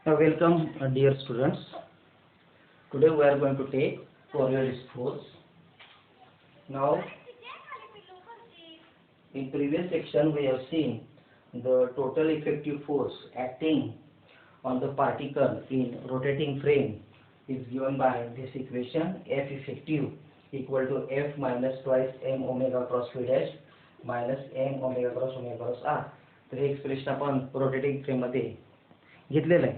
Welcome, dear students. Today we are going to take Coriolis force. Now, in previous section we have seen the total effective force acting on the particle in rotating frame is given by this equation: F effective equal to F minus twice m omega cross v dash minus m omega cross r. तर हे expression आपण rotating frame मध्ये घेतलेलं आहे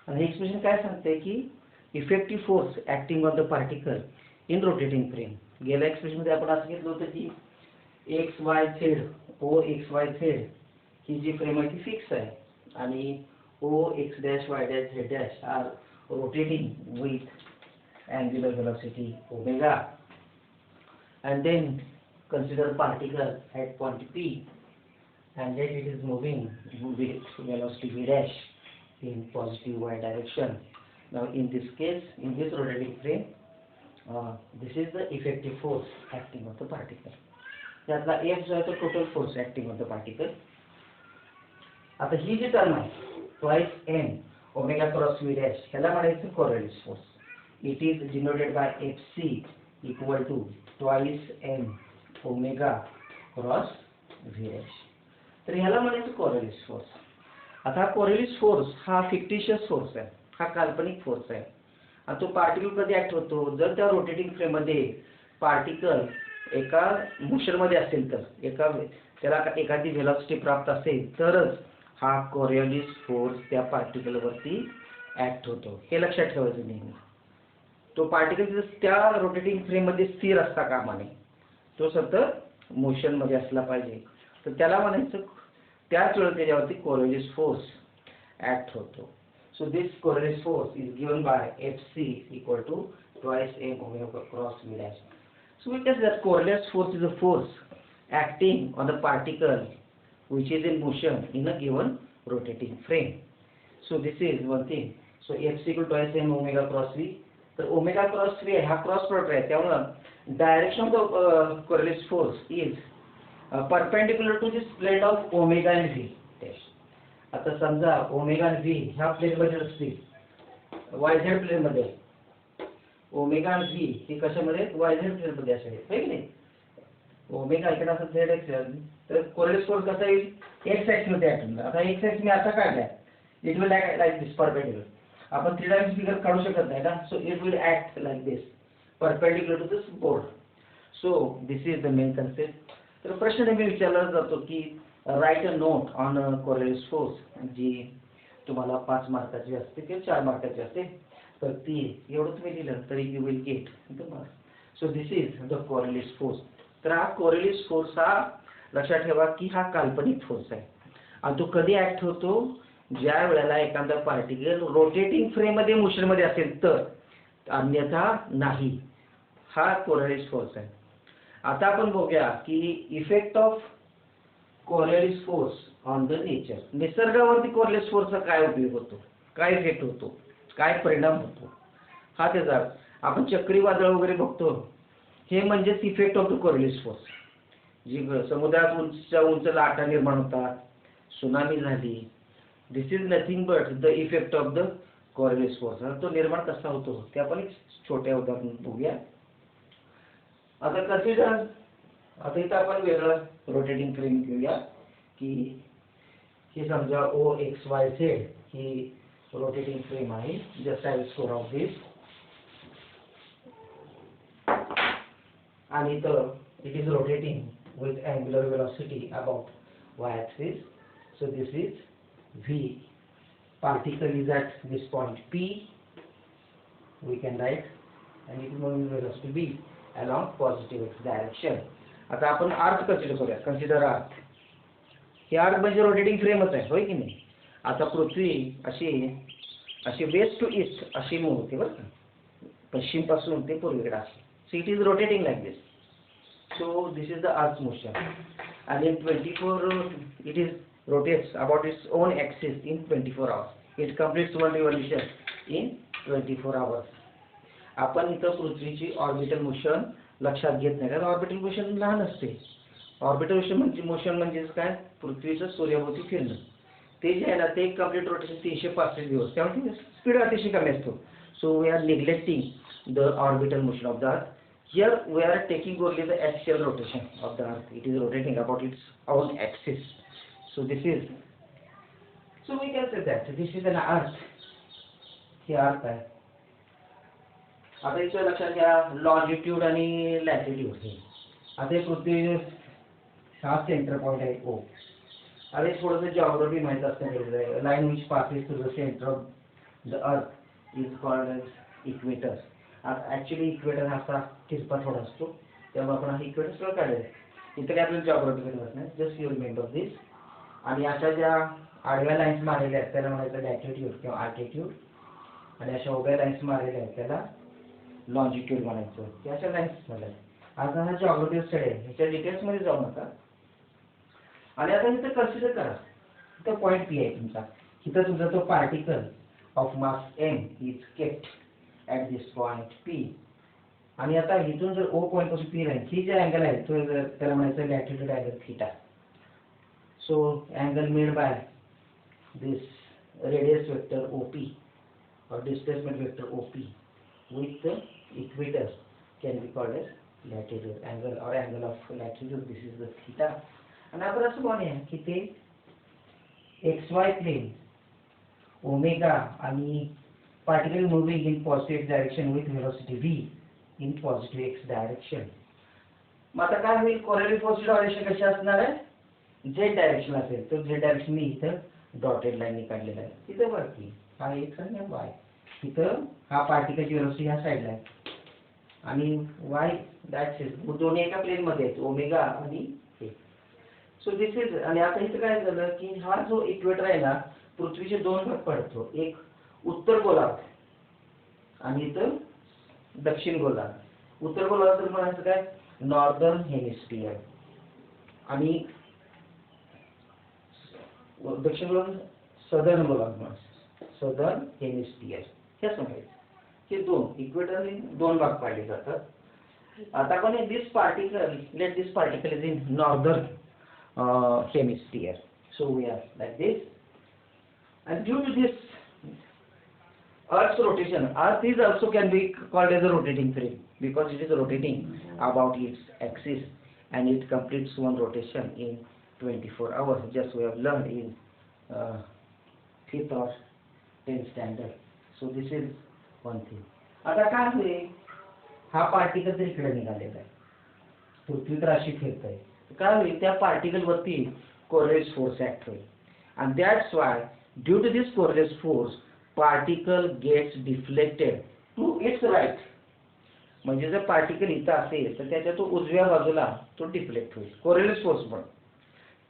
आणि हे expression काय सांगते की effective force acting on the particle in rotating frame. गेल्या एक्सप्रेशन मध्ये आपण असं घेतलं होतं की X Y Z O X Y Z ही जी फ्रेम आहे ती फिक्स आहे आणि O X dash Y dash Z dash are rotating with angular velocity omega, and then consider particle at point P and then it is moving with velocity v dash in positive y direction. Now in this case, in this rotating frame, this is the effective force acting on the particle. त्यातला F जो आहे तो total force acting on the particle. आता ही जी term आहे twice m omega cross v dash ह्याला म्हणायचं Coriolis force. It is denoted by Fc equal to twice m omega cross v dash. तर ह्याला म्हणायचं Coriolis force. आता हा Coriolis force हा फिक्टिशियस फोर्स आहे, हा काल्पनिक फोर्स आहे आणि तो पार्टिकल कधी ऍक्ट होतो जर त्या रोटेटिंग फ्रेम मध्ये पार्टिकल एका मोशन मध्ये असेल तर त्याला एखादी व्हेलॉसिटी प्राप्त असेल तरच हा Coriolis फोर्स त्या पार्टिकल वरती ऍक्ट होतो. हे लक्षात ठेवायचं नेहमी. तो पार्टिकल त्या रोटेटिंग फ्रेम मध्ये स्थिर असता कामा नये, तो सतत मोशन मध्ये असला पाहिजे. तर त्याला म्हणायचं त्याच वेळी त्याच्यावरती Coriolis फोर्स ऍक्ट होतो. So this Coriolis force is given by Fc equal to twice m omega cross v dash. So we can say that Coriolis force is a force acting on the particle which is in motion in a given rotating frame. So this is one thing. So Fc equal to twice m omega cross v. तर omega cross v हा cross product आहे, त्यामुळे direction of the Coriolis force is perpendicular to this plate of omega and v. आता समजा omega आणि v ह्या plain मध्ये असतील, yz प्लेन मध्ये, ओमेगा आणि v ही कशामध्ये yz प्लेन मध्ये असेल, है की नाही. ओमेगा इकडे असं z एक्सिस, तर Coriolis फोर्स कसा येईल x एक्सिस मध्ये ऍक्ट होणार. आता x एक्सिस मी असा काढलाय, it will act like this perpendicular. आपण 3 डायमेन्शनल फिगर काढू शकत नाही ना. So it will act like this perpendicular to this board. So this is the main concept. तर प्रश्न नेहमी विचारला जातो की write a note on Coriolis force, जी तुम्हाला 5 मार्काची असते किंवा 4 मार्काची असते. तर ती एवढं तुम्ही दिलं तरी you will get the marks. So this is the Coriolis force. तर हा Coriolis फोर्स हा लक्षात ठेवा की हा काल्पनिक फोर्स आहे आणि तो कधी ऍक्ट होतो ज्या वेळेला एखादा पार्टिकल रोटेटिंग फ्रेम मध्ये मोशन मध्ये असेल तर, अन्यथा नाही. हा Coriolis फोर्स आहे. आता आपण बघूया की effect of Coriolis force on the nature. निसर्गावरती Coriolis फोर्सचा काय उपयोग होतो, काय इफेक्ट होतो, काय परिणाम होतो, हा त्याचा. आपण चक्रीवादळ वगैरे बघतो, हे म्हणजेच effect of the Coriolis force. जी समुद्रात उंचच्या उंच लाटा निर्माण होतात, सुनामी झाली, this is nothing but the effect of the Coriolis force. तो निर्माण कसा होतो ते आपण एक छोट्या उदाहरण बघूया. आता कन्सिडर, आता इथं आपण वेगळं रोटेटिंग फ्रेम घेऊया की हे समजा ओ एक्स वाय झेड ही रोटेटिंग फ्रेम आहे. Just I will score off this आणि इथं it is rotating with angular velocity about y axis. So this is v. Particle is at this point P, we can write, and it is moving with velocity v along positive x direction. आता आपण अर्थ consider करूया. Consider अर्थ. हे अर्थ म्हणजे rotating फ्रेमच आहे, होय की नाही. आता पृथ्वी अशी वेस्ट टू ईस्ट अशी मूव्ह होते बरं का, पश्चिम पासून ते पूर्वेकडे असे. So it is rotating like this. So this is the earth motion and in 24 it is rotates about its own axis in 24 hours. It completes one revolution in 24 hours. आपण इथं पृथ्वीची ऑर्बिटल मोशन लक्षात घेत नाही, कारण orbital motion लहान असते. Orbital motion म्हणजे काय, पृथ्वीचं सूर्याभोवती फिरणं. ते जे आहे ना ते कम्प्लीट रोटेशन 365 दिवस, त्यामुळे स्पीड अतिशय कमी असतो. So we are neglecting the orbital motion of the earth. Here we are taking only the axial rotation of the earth. It is rotating about its own axis. So this is, so we can say that this is an earth. हे अर्थ आहे. आता इथं लक्षात घ्या लॉंजिट्यूड आणि latitude हे. आता हे पृथ्वी हा सेंटर पॉइंट आहे O. आता थोडंसं जॉग्राफी माहित असतं गरजेचं आहे. Line which passes through the centre of the earth is called as equator. आता ॲक्च्युली इक्वेटर हा असा तिरपा थोडा असतो, त्यामुळे आपण हा इक्वेटर सगळं काढायचं. इथं काय आपल्याला जॉग्राफी करत नाही, जस्ट यू रिमेंबर दिस. आणि अशा ज्या आडव्या लाईन्स मारलेल्या आहेत त्याला म्हणायचं लॅटिट्यूड किंवा आल्टिट्यूड, आणि अशा उभ्या लाईन्स मारलेल्या आहेत त्याला लॉंजिट्यूड म्हणायचं. त्या अशा लाईन्स झाल्या. आता हा जॉग्राफी स्टडी आहे, ह्याच्या डिटेल्समध्ये जाऊ नका. आणि आता इथं कन्सिडर करा, इथं पॉईंट पी आहे तुमचा. इथं तुमचा तो particle of mass M is kept at this point P. आणि आता इथून जर ओ पॉईंट पासून पी लाईन ही जे अँगल आहे तो त्याला म्हणायचं latitude angle theta. So angle made by this radius vector OP or displacement vector OP with the equator can be called as latitude angle or angle of latitude. This is the theta. आणि आपण असं म्हणूया की ते XY plane omega आणि particle moving in positive direction with velocity v in positive x direction. मग आता काय होईल, कोरोलरी फोर्स डायरेक्शन कशी असणार आहे, z डायरेक्शन असेल. तर z डायरेक्शन मी इथं डॉटेड लाईन काढलेला आहे. तिथं वरती हा x आणि y. इथं हा पार्टिकलची वेलोसिटी ह्या साईडला आहे आणि y दॅट्स इट. दोन्ही एका प्लेन मध्ये आहेत, ओमेगा आणि हे. So this is. आणि आता इथं काय झालं की हा जो इक्वेटर आहे ना पृथ्वीचे दोन भाग पडतो, एक उत्तर गोलार्ध आणि इथं दक्षिण गोलार्ध. उत्तर गोलार्ध म्हणायचं काय नॉर्दर्न हेमिस्फियर आणि दक्षिण गोलार्ध सदर्न गोलार्ध म्हणायचं, सदर्न हेमिस्फियर. हे सांगायचं हे दोन इक्वेटरने दोन भाग पाडले जातात. आता पण this particle, let this particle is in northern hemisphere. So we are like this. And due to this Earth's rotation, Earth is also can be called as a rotating frame because it is rotating about its axis and it completes one rotation in 24 hours. Just we have learned in 5th or 10th standard. So this is one thing. आता काय होईल, हा particle तर इकडे निघालेला आहे, पृथ्वी तर अशी फिरत आहे. काय होईल, त्या पार्टिकल वरती कोरोलिस फोर्स ऍक्ट होईल. And that's why due to this Coriolis force, particle gets deflected to its right. म्हणजे जर पार्टिकल इथं असेल तर त्याच्या तो उजव्या बाजूला तो डिफ्लेक्ट होईल कोरियोलिस फोर्स म्हणून.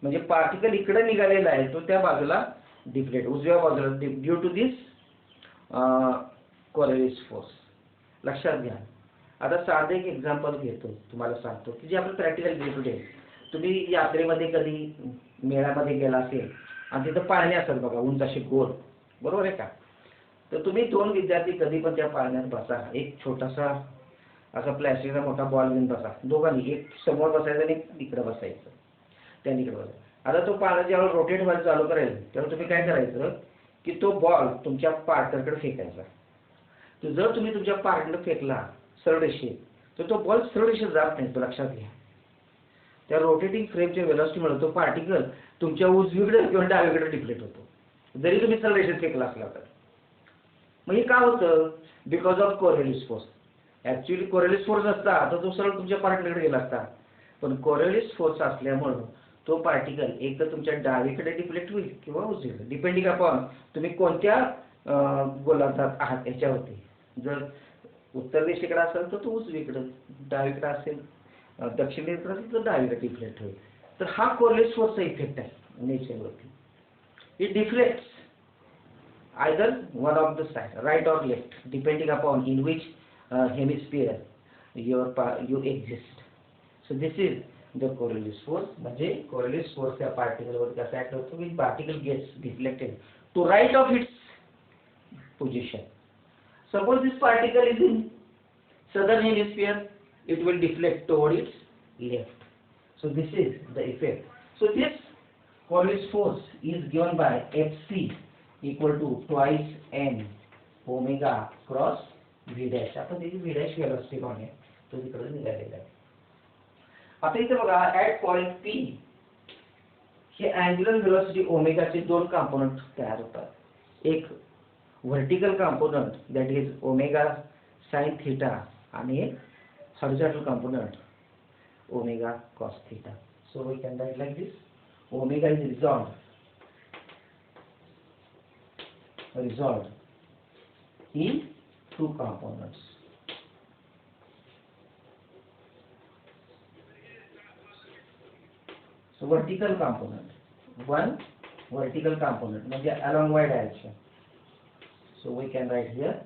म्हणजे पार्टिकल इकडे निघालेला आहे तो त्या बाजूला डिफ्लेक्ट उजव्या बाजूला due to this Coriolis force. लक्षात घ्या. आता साधं एक एक्झाम्पल घेतो, तुम्हाला सांगतो की जे आपण प्रॅक्टिकल डे टू डे. तुम्ही यात्रेमध्ये कधी मेळ्यामध्ये गेला असेल आणि तिथं पाळणे असतात बघा, उंच असे गोल, बरोबर आहे का. तर तुम्ही दोन विद्यार्थी कधी पण त्या पाळण्यात बसा, एक छोटासा असा प्लॅस्टिकचा मोठा बॉल घेऊन बसा, दोघांनी एक समोर बसायचं आणि इकडे बसायचं, त्यांनी इकडे बसायचं. आता तो पाळणा ज्यावेळेला रोटेट व्हायला चालू करेल तेव्हा तुम्ही काय करायचं की तो बॉल तुमच्या पार्टनरकडे फेकायचा. तर जर तुम्ही तुमच्या पार्टनर फेकला सरळ रेषेत तर तो बॉल सरळ रेषेत जात नाही, तो लक्षात घ्या. त्या रोटेटिंग फ्रेमच्या वेलॉसिटीमुळे तो पार्टिकल तुमच्या उजवीकडे किंवा डावीकडे डिफ्लेक्ट होतो, जरी तुम्ही सरळ रेषेत फेकला असला तर. मग हे का होतं, because of Coriolis force. Actually Coriolis force असता तर तो सरळ तुमच्या पार्टनरकडे गेला असता, पण कोरियोलिस फोर्स असल्यामुळं तो पार्टिकल एक तर तुमच्या डावीकडे डिफ्लेक्ट होईल किंवा उजवीकडे, डिपेंडिंग अपॉन तुम्ही कोणत्या गोलार्धात आहात याच्यावरती. जर उत्तर दिशेकडे असेल तर तो उजवीकडे, डावीकडे असेल दक्षिणेकडे असेल तर डावीकडे डिफ्लेक्ट होईल. तर हा कोरियोलिस फोर्सचा इफेक्ट आहे नेचरवरती. It deflects either one of the side, right or left, depending upon in which hemisphere you exist. So this is the Coriolis force. म्हणजे Coriolis force त्या particle वर कसा ऍक्ट होतो की particle gets deflected to right of its position. Suppose this particle is in southern hemisphere, it will deflect toward its left. So this is the effect. So this Coriolis force is given by Fc equal to twice m omega cross v dash. आपण त्याची v dash velocity पाहूया, तो तिकडे निघालेला आहे. आता इथे बघा ऍट पॉइंट P हे अँग्युलर व्हेलॉसिटी ओमेगाचे दोन कंपोनंट तयार होतात. एक vertical component that is omega sine theta आणि एक horizontal component omega cos theta. So we can write like this. Omega is resolved in two components. So vertical component, one vertical component means along y direction. So we can write here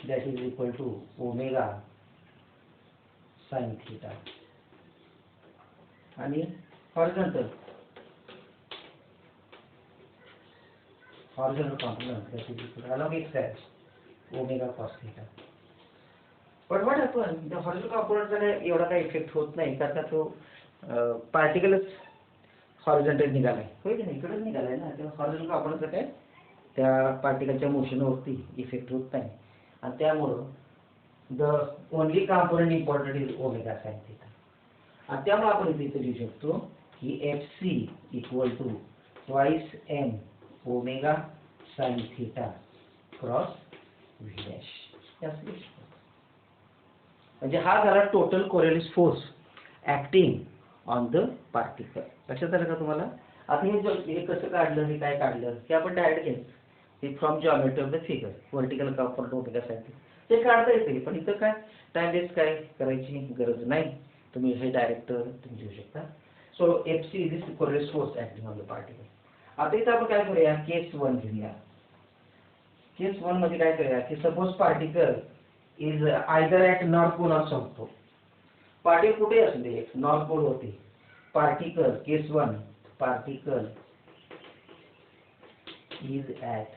that is equal to omega sin theta. And horizontal component that is equal along x axis omega cos theta. But what happens, the horizontal component चा एवढा काही effect होत नाही कारण तो पार्टिकलच horizontal निघालाय, होय की नाही, इकडेच निघालाय ना. त्या हॉरिझॉन्टल कंपोनंटचा काय त्या पार्टिकलच्या मोशनवरती इफेक्ट होत नाही आणि त्यामुळे the only component important is omega sine theta. आणि त्यामुळे आपण इथे लिहू शकतो की Fc equal to twice m omega sine theta cross v dash. म्हणजे हा झाला total Coriolis force acting on the particle. लक्षात आलं का तुम्हाला? आता हे कसं काढलं, हे काय काढलं हे आपण डायरेक्ट घेऊ. हे from geometry of the figure vertical component omega sine ते काढता येते. पण इथं काय टाइम वेस्ट काय करायची गरज नाही, तुम्ही हे डायरेक्ट तुम्ही घेऊ शकता. So Fc is the Coriolis force acting on the particle. आता इथं आपण काय करूया, केस 1 घेऊया. केस 1 मध्ये काय करूया की suppose particle is either at north pole or south pole. Particle कुठे असू दे, नॉर्थ पोल होते. Particle case 1 particle is at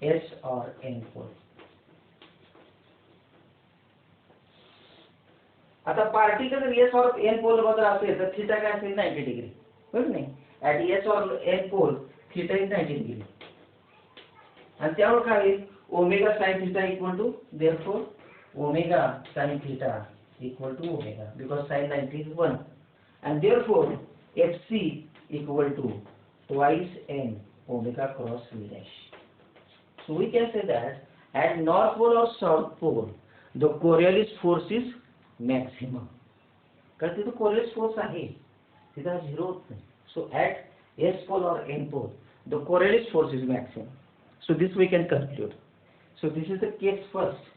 S or N pole. आता पार्टिकल जर S or N पोल बद्दल असेल तर थीटा काय असेल 90 डिग्री, बरोबर नाही. At S or N pole, theta is 90 degree. And त्यामुळे काय होईल, omega sin theta equal to, therefore omega sin theta equal to omega because sin 90 is 1. And therefore Fc equal to twice n omega cross v dash. So we can say that at north pole or south pole the Coriolis force is maximum. कारण तिथे Coriolis force आहे, तिथे zero होत नाही. So at S pole or N pole, the Coriolis force is maximum. So this we can conclude. So this is the case first.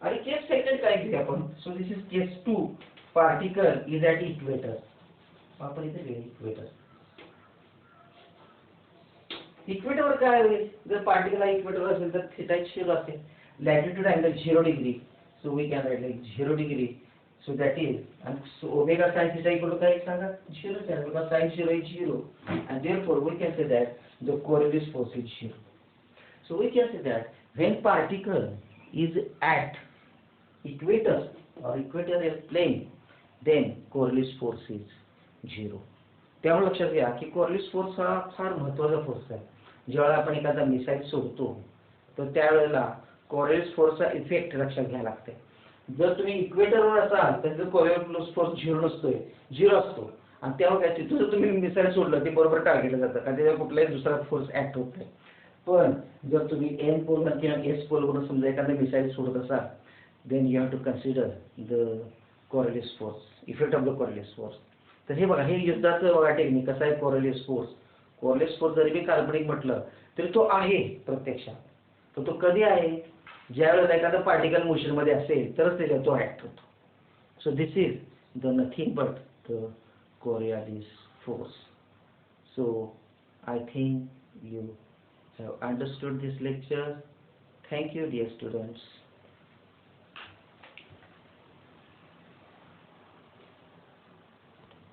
And case second काय घेऊया आपण. So this is case 2. Particle is at equator. आपण इथे लिहू equator. Equator वर काय होईल, जर पार्टिकल हा इक्वेटर असेल तर थीटा 0 असेल. Latitude angle 0 degree. So we can write like 0 degree. So that is, and so omega sin theta equal to काय सांगा 0 because sin 0 is 0, and therefore we can say that the Coriolis force is 0. So we can say that when particle is at equator or equatorial plane, then Coriolis force is 0. त्यामुळे लक्षात घ्या की Coriolis force हा फार महत्त्वाचा force आहे. जेव्हा आपण एखादा मिसाईल सोडतो तर त्यावेळेला Coriolis force चा इफेक्ट लक्षात घ्यायला लागते. जर तुम्ही इक्वेटरवर असाल तर कोरियोलिस फोर्स 0 नसतोय, 0 असतो. आणि त्यामुळे काय तिथं तुम्ही मिसाईल सोडलं ते बरोबर टार्गेटला जातं कारण त्याच्यावर कुठलाही दुसरा फोर्स ऍक्ट होत नाही. पण जर तुम्ही N पोल किंवा S पोल वरून समजा एखादा मिसाईल सोडत असाल then you have to consider the Coriolis force, effect of the Coriolis force. तर हे बघा, हे युद्धाचं बघा टेक्निक कसं आहे. कोरियोलिस फोर्स, कोरियोलिस फोर्स जरी मी काल्पनिक म्हटलं तरी तो आहे प्रत्यक्षात. तर तो कधी आहे, ज्यावेळेला एखादा पार्टिकल मोशन मध्ये असेल तरच त्याच्यात तो ऍक्ट होतो. So this is the nothing but the Coriolis force. So I think you have understood this lecture. Thank you, dear students.